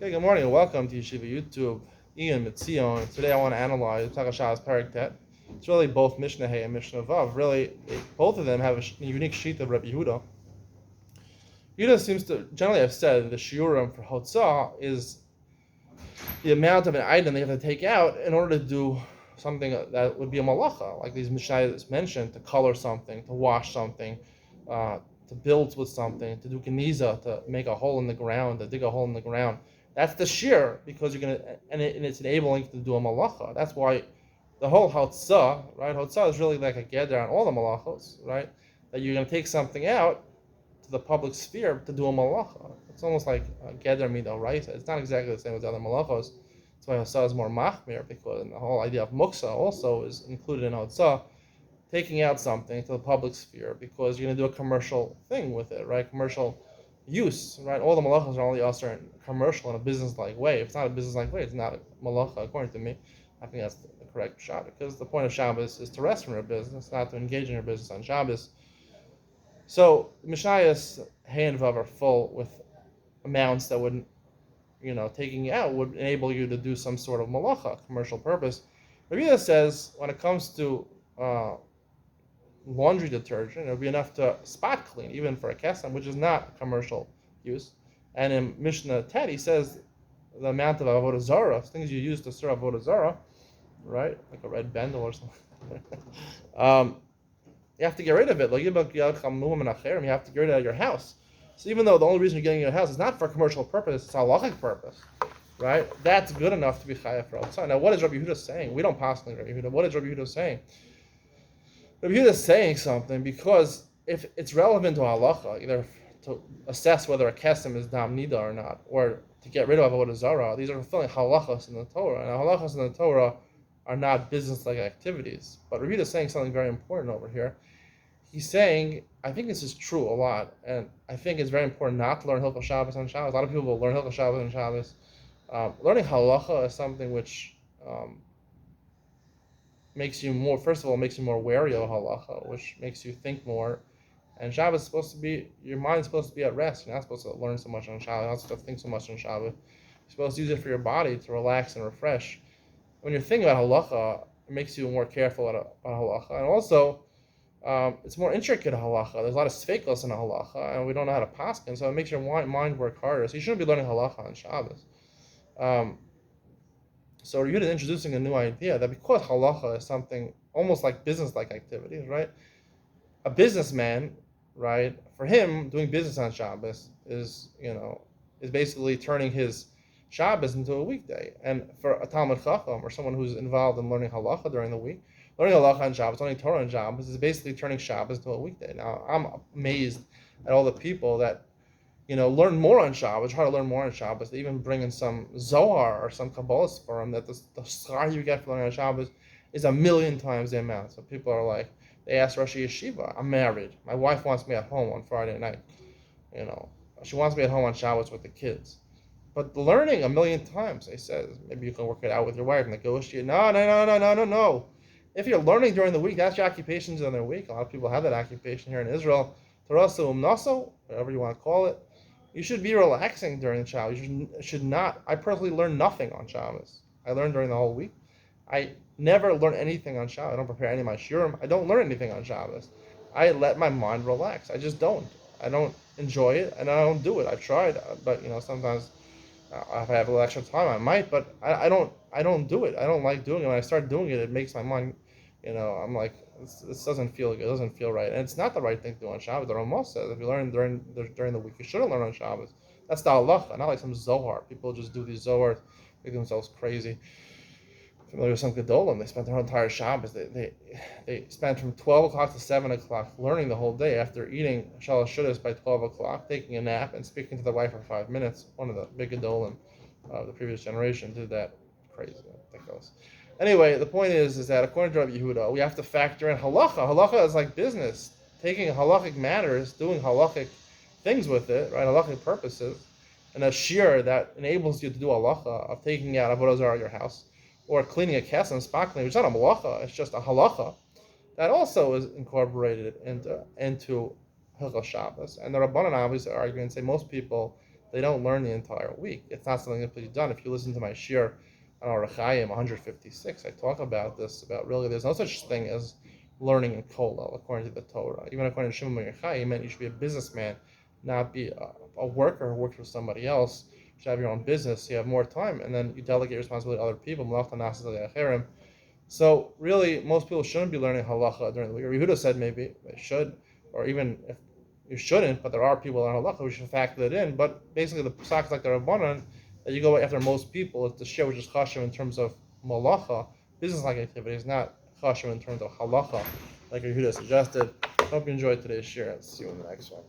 Okay, good morning and welcome to Yeshiva YouTube. Iyun with Today I want to analyze Shabbos Parak Tet. It's really both Mishnah Hay and Mishnah Vav. Really, both of them have a unique sheet of Rabbi Yehuda. Yehuda seems to generally have said that the shiurim for Hotzah is the amount of an item they have to take out in order to do something that would be a malacha, like these Mishnayos mentioned, to color something, to wash something, to build with something, to do geniza, to make a hole in the ground, to dig a hole in the ground. That's the shear, because you're gonna, and it's enabling to do a malacha. That's why the whole hotzah, right? Hotzah is really like a geder on all the malachos, right? That you're gonna take something out to the public sphere to do a malacha. It's almost like a geder midah, right? It's not exactly the same as the other malachos. That's why hotzah is more machmir, because the whole idea of muksa also is included in hotzah, taking out something to the public sphere, because you're gonna do a commercial thing with it, right? Commercial use, right? All the malachas are only also commercial in a business-like way. If it's not a business-like way, it's not a malacha, according to me. I think that's the correct shot, because the point of Shabbos is to rest from your business, not to engage in your business on Shabbos. So Mishnayos Hay and Vav are full with amounts that would, taking out would enable you to do some sort of malacha, commercial purpose. Rabbi Yehuda says when it comes to laundry detergent, it would be enough to spot clean, even for a kesem, which is not commercial use. And in Mishnah Tet, he says the amount of avodah zarah, things you use to serve avodah zarah, right, like a red bendel or something. You have to get rid of it. You have to get rid of it out of your house. So even though the only reason you're getting it in your house is not for commercial purpose, it's a halachic purpose, right? That's good enough to be chayav for outside. Now, what is Rabbi Yehuda saying? We don't pass on Rabbi Yehuda. What is Rabbi Yehuda saying? Rabbi Yehuda is saying something because if it's relevant to halacha, either to assess whether a kesem is dam nida or not, or to get rid of avodah zarah, these are fulfilling halachas in the Torah. And halachas in the Torah are not business-like activities. But Rabbi Yehuda is saying something very important over here. He's saying, I think this is true a lot, and I think it's very important not to learn Hilchos Shabbos on Shabbos. A lot of people will learn Hilchos Shabbos on Shabbos. Learning halacha is something which makes you more, first of all, makes you more wary of halacha, which makes you think more. And Shabbos is supposed to be, your mind's supposed to be at rest. You're not supposed to learn so much on Shabbos. You're not supposed to think so much on Shabbos. You're supposed to use it for your body to relax and refresh. When you're thinking about halacha, it makes you more careful about halacha. And also, it's more intricate halacha. There's a lot of sveikos in halacha, and we don't know how to paskin, so it makes your mind work harder. So you shouldn't be learning halacha on Shabbos. So Yehuda is introducing a new idea that because halacha is something almost like business-like activities, right? A businessman, right? For him, doing business on Shabbos is basically turning his Shabbos into a weekday. And for a Talmud Chacham or someone who's involved in learning halacha during the week, learning halacha on Shabbos, learning Torah on Shabbos is basically turning Shabbos into a weekday. Now, I'm amazed at all the people that learn more on Shabbos, try to learn more on Shabbos. They even bring in some Zohar or some Kabbalah for them that the schar you get for learning on Shabbos is 1,000,000 times the amount. So people are like, they ask Rosh Yeshiva, I'm married. My wife wants me at home on Friday night. She wants me at home on Shabbos with the kids. But learning 1,000,000 times, they says, maybe you can work it out with your wife, negotiate. No. If you're learning during the week, that's your occupation during the week. A lot of people have that occupation here in Israel. Tarasu umnaso, whatever you want to call it. You should be relaxing during the Shabbos. You should not. I personally learn nothing on Shabbos. I learn during the whole week. I never learn anything on Shabbos. I don't prepare any of my shiurim. I don't learn anything on Shabbos. I let my mind relax. I just don't. I don't enjoy it, and I don't do it. I've tried, but sometimes if I have a little extra time, I might. But I don't do it. I don't like doing it. When I start doing it, it makes my mind. I'm like, this doesn't feel good. It doesn't feel right, and it's not the right thing to do on Shabbos. The Ramah says if you learn during the week, you shouldn't learn on Shabbos. That's the halacha, not like some Zohar. People just do these Zohars, make themselves crazy. Familiar with some Gedolim, they spent their whole entire Shabbos. They spent from 12 o'clock to 7 o'clock learning the whole day after eating Shalosh Shudas by 12 o'clock, taking a nap, and speaking to the wife for 5 minutes. One of the big Gedolim of the previous generation did that. Crazy, ridiculous. Anyway, the point is that according to Rabbi Yehuda, we have to factor in halacha. Halacha is like business. Taking halachic matters, doing halachic things with it, right? Halachic purposes, and a shear that enables you to do halacha of taking out avodah zarah at your house, or cleaning a kesem, spot cleaning, which is not a malacha, it's just a halacha. That also is incorporated into Hilchos Shabbos. And the Rabbanan obviously argue and say most people they don't learn the entire week. It's not something that can be done. If you listen to my shir on Arachayim 156, I talk about this, about really there's no such thing as learning in Kollel, according to the Torah. Even according to Shimon ben Yochai, he meant you should be a businessman, not be a worker who works for somebody else. You should have your own business, you have more time, and then you delegate responsibility to other people. So really, most people shouldn't be learning halacha during the week. Yehuda said maybe they should, or even if you shouldn't, but there are people in halacha who should factor it in. But basically, the psak like the Rabbanan that you go after most people is the share which is chashuv in terms of malacha, business-like activities, not chashuv in terms of halacha, like Yehuda suggested. Hope you enjoyed today's share. See you in the next one.